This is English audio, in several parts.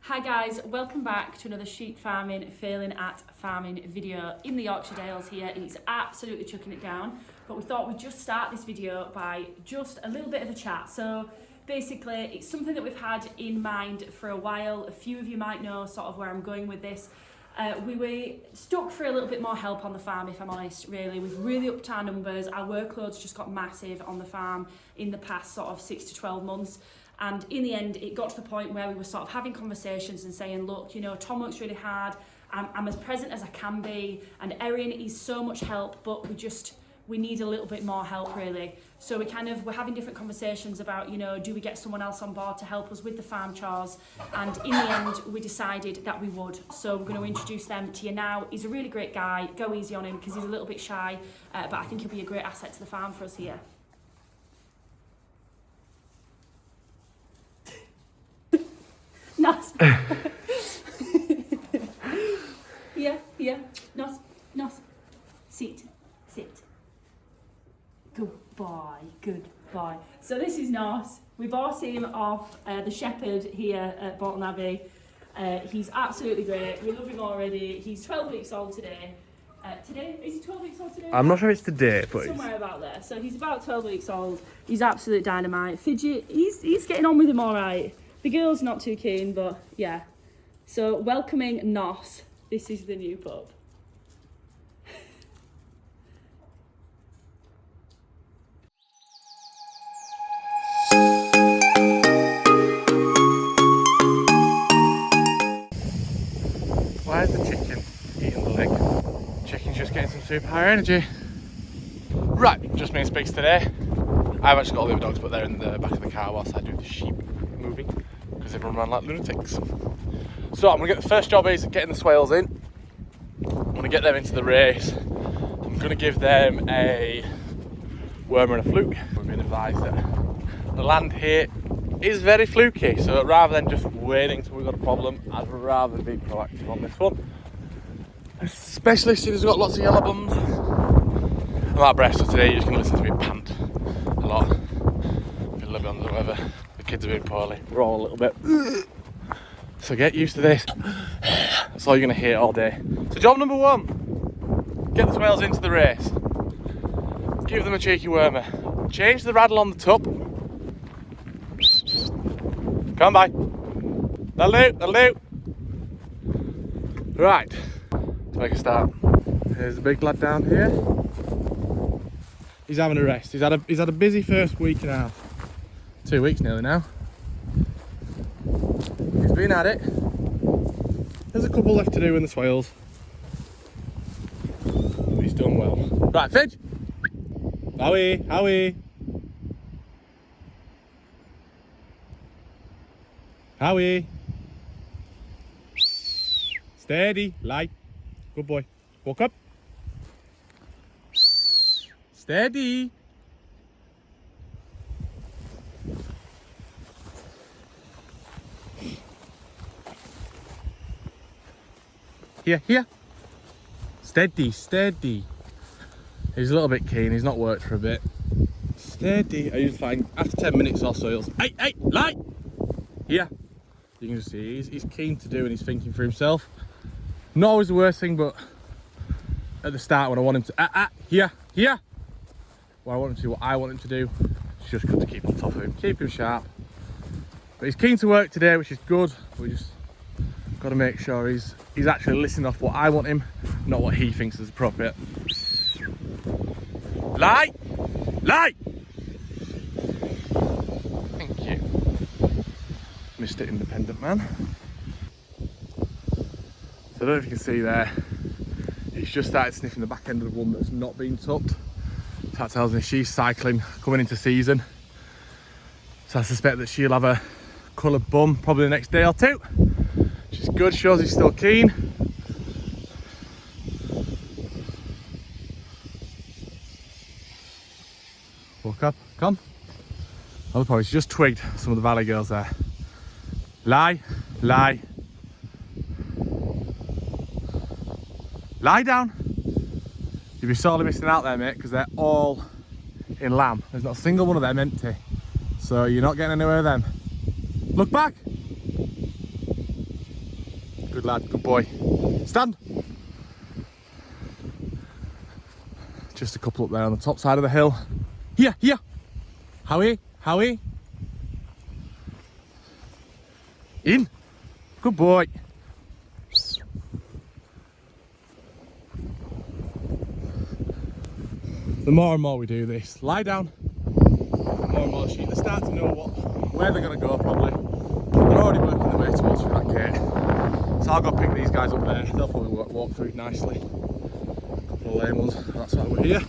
Hi guys, welcome back to another sheep farming, failing at farming video in the Yorkshire Dales here. It's absolutely chucking it down, but we thought we'd just start this video by just a little bit of a chat. So basically it's something that we've had in mind for a while. A few of you might know sort of where I'm going with this. We were stuck for a little bit more help on the farm, if I'm honest, really. We've really upped our numbers. Our workload's just got massive on the farm in the past sort of 6 to 12 months. And in the end, it got to the point where we were sort of having conversations and saying, look, you know, Tom works really hard. I'm as present as I can be. And Erin is so much help, but we need a little bit more help, really. So we're having different conversations about, you know, do we get someone else on board to help us with the farm chores? And in the end, we decided that we would. So we're going to introduce them to you now. He's a really great guy. Go easy on him because he's a little bit shy, but I think he'll be a great asset to the farm for us here. Nos. Yeah. Nos. Sit. Good boy. So this is Nos. We bought him off the shepherd here at Bolton Abbey. He's absolutely great. We love him already. He's 12 weeks old today. Is he 12 weeks old today? I'm not sure it's today, but somewhere about there. So he's about 12 weeks old. He's absolute dynamite. Fidget, he's getting on with him all right. The girl's not too keen, but yeah. So welcoming Nos. This is the new pup. why is the chicken eating the leg? Chicken's just getting some super high energy. Right, just me and Spigs today. I've actually got all the other dogs, but they're in the back of the car whilst I do the sheep moving because they run around like lunatics. So I'm gonna get the first job is getting the Swales in. I'm gonna get them into the race. I'm gonna give them a wormer and a fluke. We've been advised that the land here is very fluky, so rather than just waiting till we've got a problem, I'd rather be proactive on this one. Especially since we've got lots of yellow bums. I'm out of breath, so today you're just gonna listen to me pant a lot. Been a little bit under the weather. The kids have been poorly. We're all a little bit. So get used to this. That's all you're going to hear all day. So job number one, get the Swales into the race. Give them a cheeky wormer. Change the rattle on the top. Come by. That'll do. Right, let's make a start. Here's the big lad down here. He's having a rest. He's had a busy first week and a half. 2 weeks nearly now. He's been at it. There's a couple left to do in the Swales. But he's done well. Right, Fidge! Howie! Steady, lie. Good boy. Walk up. Steady. Here. Steady. He's a little bit keen, he's not worked for a bit. Steady, he's fine. After 10 minutes or so, he'll... Hey, lie! Here. You can just see, he's keen to do and he's thinking for himself. Not always the worst thing, but at the start when I want him to... Here! What I want him to do, it's just good to keep on top of him, keep him sharp. But he's keen to work today, which is good. We just got to make sure he's actually listening off what I want him, not what he thinks is appropriate. Lie! Thank you, Mr. Independent Man. So I don't know if you can see there, he's just started sniffing the back end of the one that's not been tucked. So that tells me she's cycling, coming into season. So I suspect that she'll have a coloured bum probably the next day or two. Which is good, shows he's still keen. Walk up, come. Other point, she's just twigged some of the valley girls there. Lie down. You'll be sorely missing out there, mate, because they're all in lamb. There's not a single one of them empty. So you're not getting anywhere with them. Look back. Good lad, good boy. Stand. Just a couple up there on the top side of the hill. Here, here. Howie, Howie. In. Good boy. The more and more we do this, lie down. The more and more the sheep, they start to know where they're going to go probably. They're already working their way towards through that gate. So I'll go pick these guys up there. They'll probably walk through it nicely. A couple of lame ones. That's why we're here.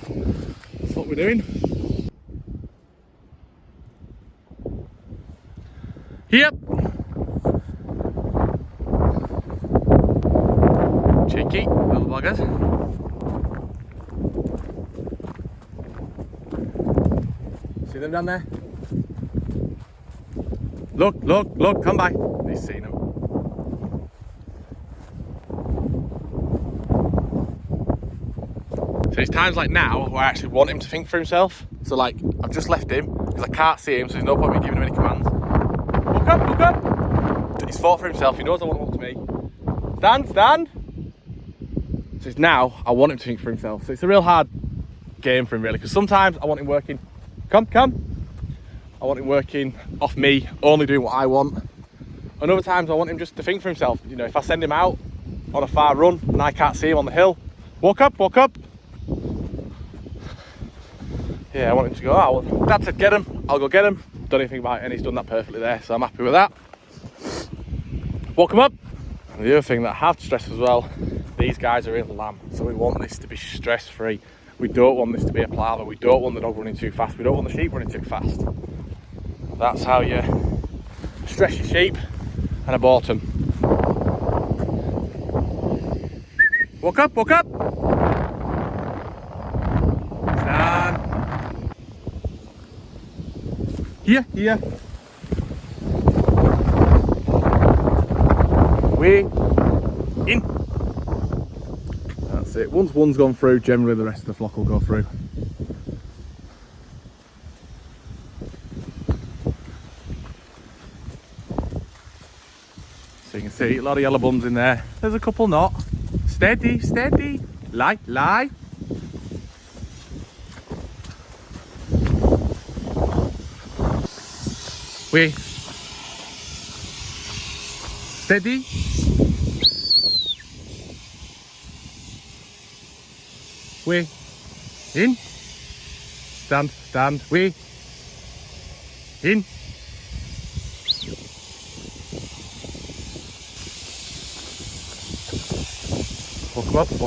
That's what we're doing. Yep. Cheeky little buggers. See them down there? Look, look, look, come by. He's seen them. So it's times like now where I actually want him to think for himself. So like, I've just left him because I can't see him, so there's no point in me giving him any commands. Look up, look up. He's fought for himself, he knows I want him up to me. Stand, stand. So it's now, I want him to think for himself. So it's a real hard game for him really, because sometimes I want him working, come. I want him working off me, only doing what I want. And other times I want him just to think for himself. You know, if I send him out on a far run and I can't see him on the hill, walk up. Yeah, I want him to go, oh, well, Dad said get him, I'll go get him. Done anything about it and he's done that perfectly there, so I'm happy with that. Walk him up. And the other thing that I have to stress as well, these guys are in lamb, so we want this to be stress free. We don't want this to be a palaver, we don't want the dog running too fast, we don't want the sheep running too fast. That's how you stress your sheep and abort them. Walk up. Stand. Here. Way in. That's it. Once one's gone through, generally the rest of the flock will go through. So you can see a lot of yellow bums in there. There's a couple not. Steady. Lie. Way. Steady. Way. In. Stand. Way. In. Walk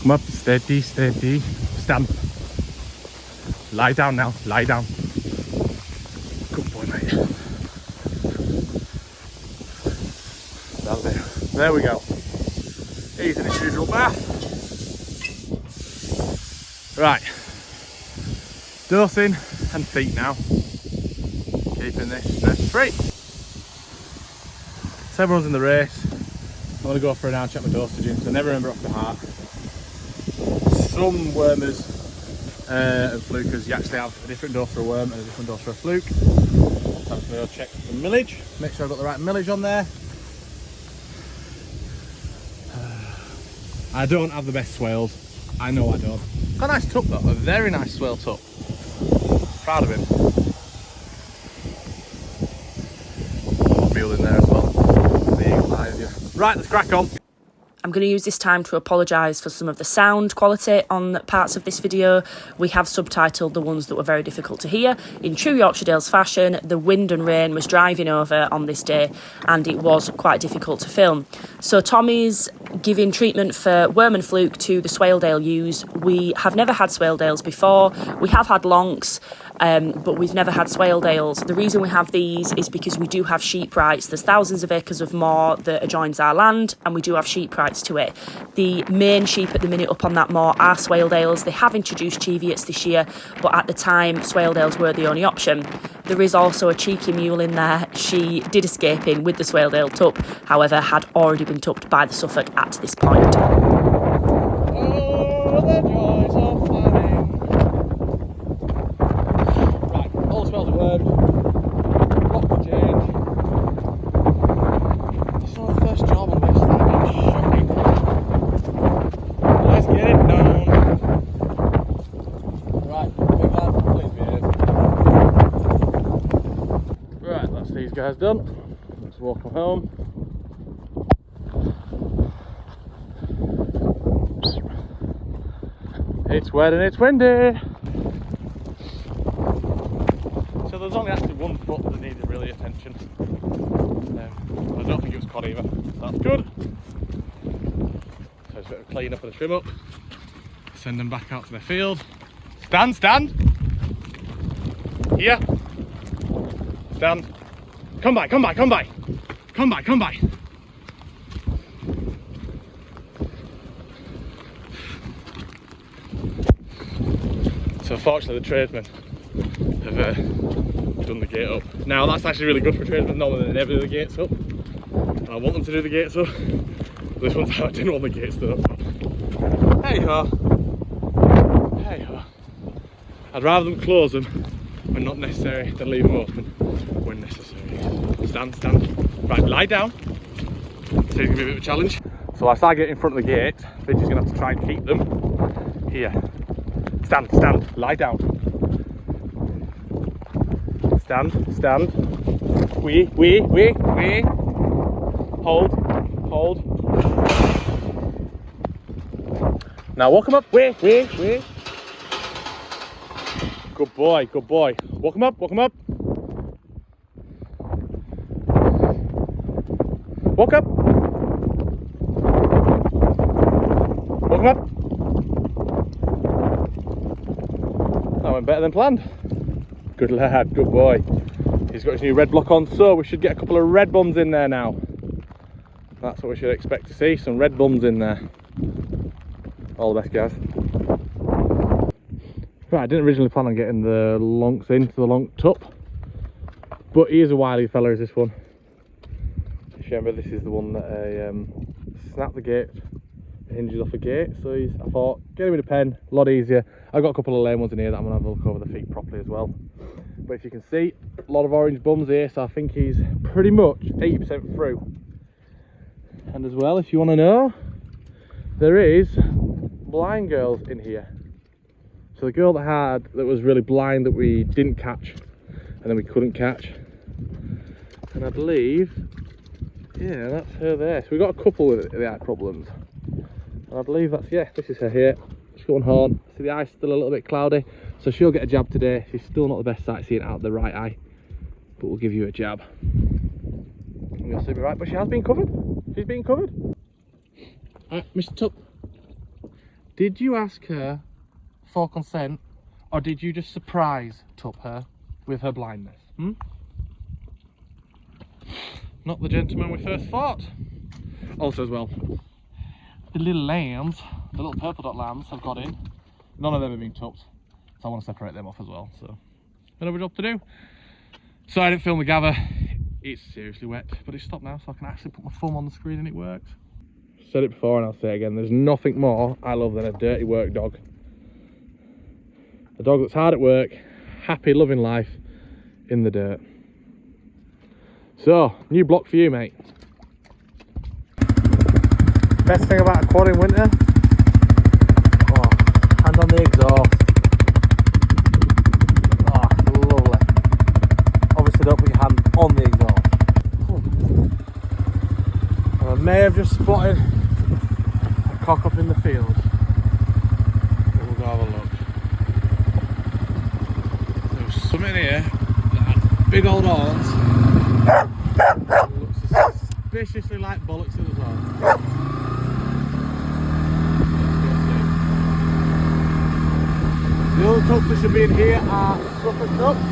'em up. Steady. Stand. Lie down now. Lie down. Good boy, mate. That'll do. There we go. He's in his usual bath. Right. Dosing and feet now. Keeping this stress free. So everyone's in the race. I'm going to go for an hour and check my dosage in, so never remember off the heart. Some wormers and flukers, you actually have a different dose for a worm and a different dose for a fluke. So I'm going to check the millage, make sure I've got the right millage on there. I don't have the best swales, I know I don't. Got a nice tuck though, a very nice swale tuck. Proud of him. Mule in there as well. The eagle eyes you. Right, let's crack on. I'm going to use this time to apologise for some of the sound quality on parts of this video. We have subtitled the ones that were very difficult to hear. In true Yorkshire Dales fashion, the wind and rain was driving over on this day and it was quite difficult to film. So Tommy's giving treatment for worm and fluke to the Swaledale ewes. We have never had Swaledales before. We have had lonks, but we've never had Swaledales. The reason we have these is because we do have sheep rights. There's thousands of acres of moor that adjoins our land and we do have sheep rights to it. The main sheep at the minute up on that moor are Swaledales. They have introduced Cheviots this year, but at the time Swaledales were the only option. There is also a cheeky mule in there. She did escape in with the Swaledale tup, however had already been tupped by the Suffolk at this point. Oh, the joys of farming. Right, all the swells are wormed. Block the change. There's done. Let's walk them home. It's wet and it's windy. So there's only actually one foot that needed really attention. I don't think it was cod either. So that's good. So it's a bit of clean up and a trim up. Send them back out to their field. Stand, stand. Here. Stand. Come by, come by, come by. Come by, come by. So fortunately the tradesmen have done the gate up. Now that's actually really good for tradesmen. Normally they never do the gates up. And I want them to do the gates up. This one time I didn't want the gates up. Hey ho. Hey ho. I'd rather them close them when not necessary than leave them open when necessary. Stand, stand. Right, lie down. So it's going to be a bit of a challenge. So as I get in front of the gate, Vidgy's going to have to try and keep them here. Stand, stand, lie down. Stand, stand. Wee. Hold, hold. Now walk him up. Wee. Good boy, good boy. Walk him up, walk him up. Walk up. Walk him up. That went better than planned. Good lad, good boy. He's got his new red block on, so we should get a couple of red bums in there now. That's what we should expect to see, some red bums in there. All the best, guys. Right, I didn't originally plan on getting the lonks into the lonk tup, but he is a wily fella, is this one. If you remember, this is the one that I snapped the gate, hinges off a gate, so I thought, get him in a pen, a lot easier. I've got a couple of lame ones in here that I'm going to have a look over the feet properly as well. But if you can see, a lot of orange bums here, so I think he's pretty much 80% through. And as well, if you want to know, there is blind girls in here. So the girl that was really blind that we didn't catch, and then we couldn't catch. And I believe, yeah, that's her there. So we've got a couple with the eye problems. And I believe that's, yeah, this is her here. She's got one horn. See, the eye's still a little bit cloudy, so she'll get a jab today. She's still not the best sight seeing out the right eye, but we'll give you a jab. And you'll see me right, but she has been covered. She's been covered. Mr. Tup, did you ask her for consent, or did you just surprise Tup her with her blindness? Not the gentleman we first thought. Also as well, the little lambs, the little purple dot lambs I've got in, none of them have been tupped, so I want to separate them off as well. So another job to do. So I didn't film the gather. It's seriously wet, but it's stopped now, so I can actually put my thumb on the screen and it works. Said it before and I'll say it again, there's nothing more I love than a dirty work dog. A dog that's hard at work, happy, loving life in the dirt. So, new block for you, mate. Best thing about a quad in winter? Oh, hand on the exhaust. Oh, lovely. Obviously don't put your hand on the exhaust. And I may have just spotted a cock up in the field. We'll go have a look. There's something here that had big old horns. Looks suspiciously like bullocks as well. The other tups that should be in here are Suffolk tups.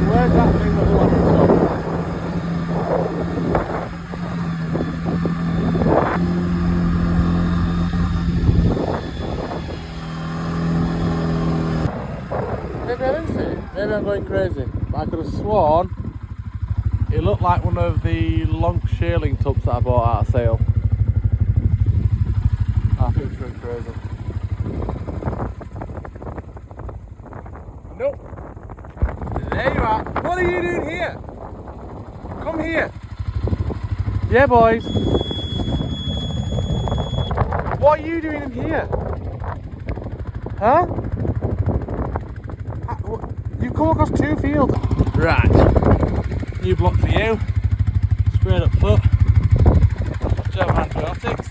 Where's that thing that looks like a tup? Maybe I didn't see it. Maybe I'm going crazy. But I could have sworn it looked like one of the long shearling tubs that I bought at a sale. I think it's going crazy. Nope. There you are. What are you doing here? Come here. Yeah, boys. What are you doing in here? Huh? come across 2 fields. Right, new block for you. Sprayed up foot. German antibiotics.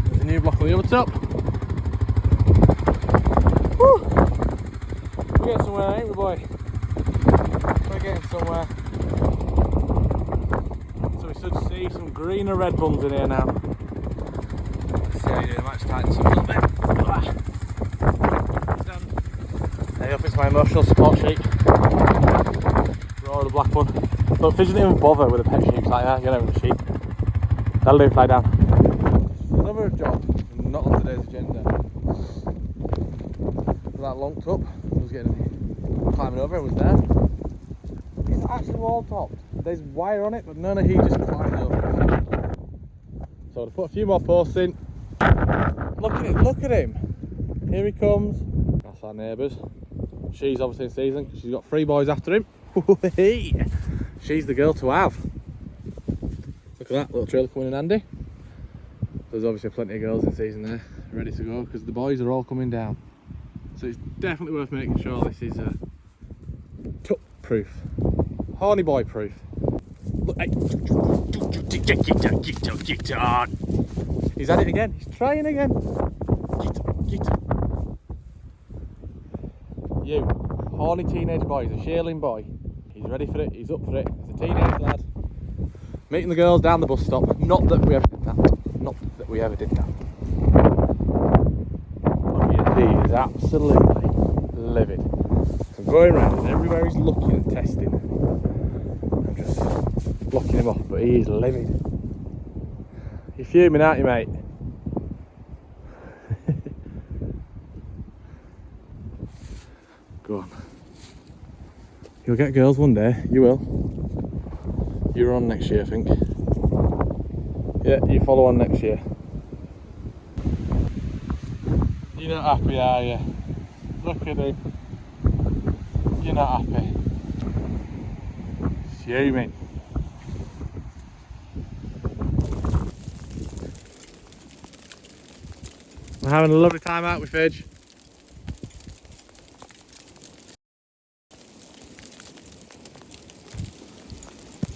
There's a new block on the other top. Woo! We're getting somewhere, ain't we, boy? We're getting somewhere. So we should see some green and red buns in here now. Let's see how you do. I might just tighten this up a little bit. Hey up, it's my emotional support sheet. Roar the black one. Look, Fidge didn't even bother with the pet sheep like that. You're not even a sheep. That'll do, fly down. Another job, not on today's agenda. That lonked up, I was climbing over, it was there. It's actually wall topped. There's wire on it, but none of he just climbed over. So I'll put a few more posts in. Look at it, look at him. Here he comes. That's our neighbours. She's obviously in season because she's got 3 boys after him. She's the girl to have. Look at that little trailer coming in handy. There's obviously plenty of girls in season there, ready to go because the boys are all coming down. So it's definitely worth making sure this is tuck proof, horny boy proof. Look, hey. Get on. He's at it again. He's trying again. Get. You, horny teenage boy. He's a shearling boy. He's ready for it. He's up for it. He's a teenage lad. Meeting the girls down the bus stop. Not that we ever did that. Not that we ever did that. He is absolutely livid. So I'm going around and everywhere he's looking and testing. I'm just blocking him off, but he is livid. You're fuming, aren't you, mate? Go on. You'll get girls one day, you will. You're on next year, I think. Yeah, you follow on next year. You're not happy, are you? Look at him. You're not happy. Fuming. We're having a lovely time out with Fidge.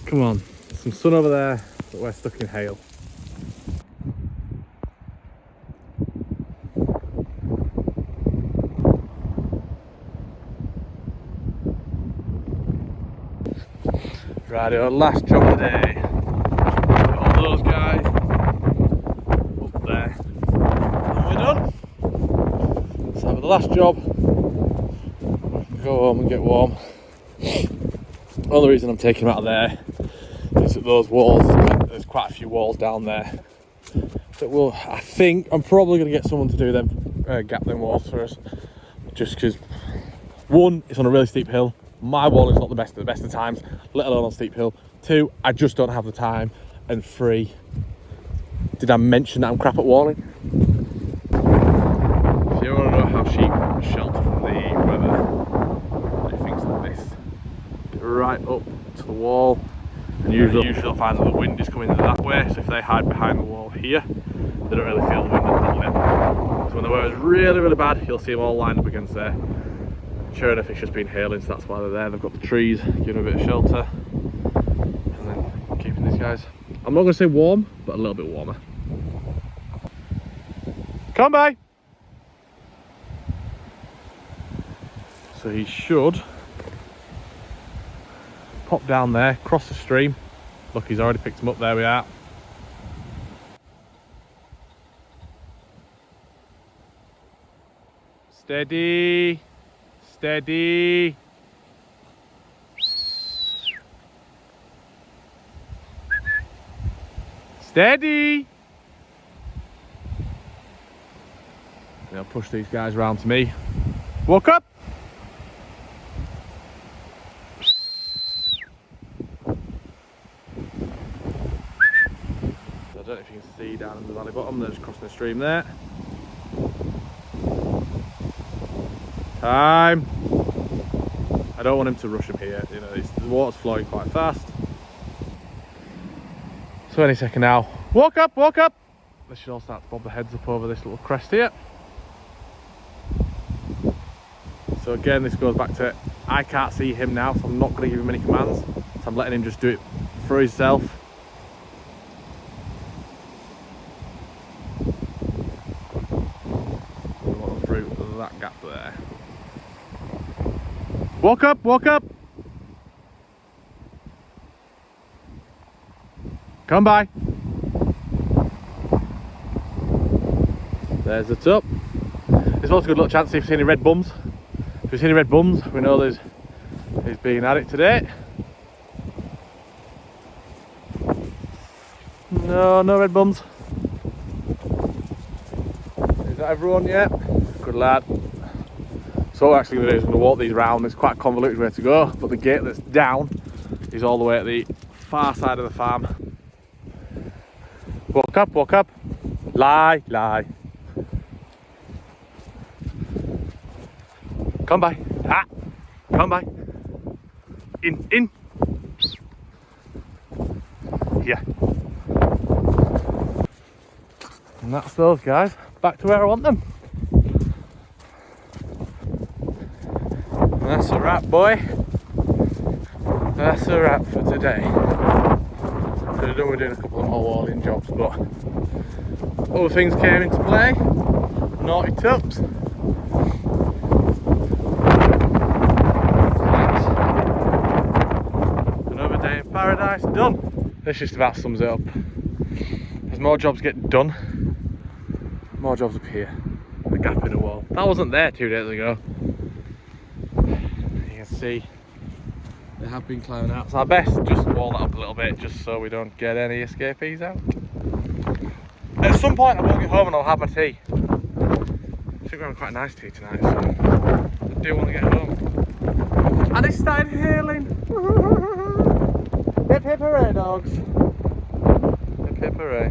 Come on, some sun over there, but we're stuck in hail. Rightio, last job of the day. Got all those guys up there. And we're done. So for the last job, go home and get warm. The only reason I'm taking them out of there is that those walls, there's quite a few walls down there. That will, I think, I'm probably going to get someone to do them, gap them walls for us. Just because, one, it's on a really steep hill. My wall is not the best of times, let alone on steep hill. 2, I just don't have the time. And 3, did I mention that I'm crap at walling? If you want to know how sheep shelter from the weather, it thinks like this. Get right up to the wall, and usually you'll find that the wind is coming that way, so if they hide behind the wall here, they don't really feel the wind until then. So when the weather's really, really bad, you'll see them all lined up against there. Sure enough, it's just been hailing, so that's why they're there. They've got the trees, giving them a bit of shelter, and then keeping these guys, I'm not going to say warm, but a little bit warmer. Come by! So he should pop down there, cross the stream. Look, he's already picked them up, there we are. Steady! Steady! Steady! I'll push these guys around to me. Walk up! I don't know if you can see down in the valley bottom, they're just crossing the stream there. Time! I don't want him to rush him here, you know, the water's flowing quite fast. So any second now. Walk up, walk up! They should all start to bob their heads up over this little crest here. So again, this goes back to I can't see him now, so I'm not going to give him any commands. So I'm letting him just do it for himself. Through that gap there. Walk up, walk up. Come by. There's the top. There's also a good little chance to see if we see any red bums. If we see any red bums, we know he's being at it today. No, no red bums. Is that everyone yet? Good lad. So what we're actually going to do is we're going to walk these round. It's quite a convoluted way to go, but the gate that's down is all the way at the far side of the farm. Walk up, walk up. Lie, lie. Come by. Ah, come by. In. Yeah. And that's those guys. Back to where I want them. That's a wrap, boy. That's a wrap for today. Could have done with doing a couple of more walling jobs, but other things came into play. Naughty tups. Another day in paradise done. This just about sums it up. As more jobs get done, more jobs appear. The gap in the wall. That wasn't there 2 days ago. You can see they have been climbing out. So I best just wall that up a little bit just so we don't get any escapees out. At some point I will get home and I'll have my tea. I think we're having quite a nice tea tonight, so I do want to get home. And it started hailing. Hip hip hooray, dogs. Hip hip hooray.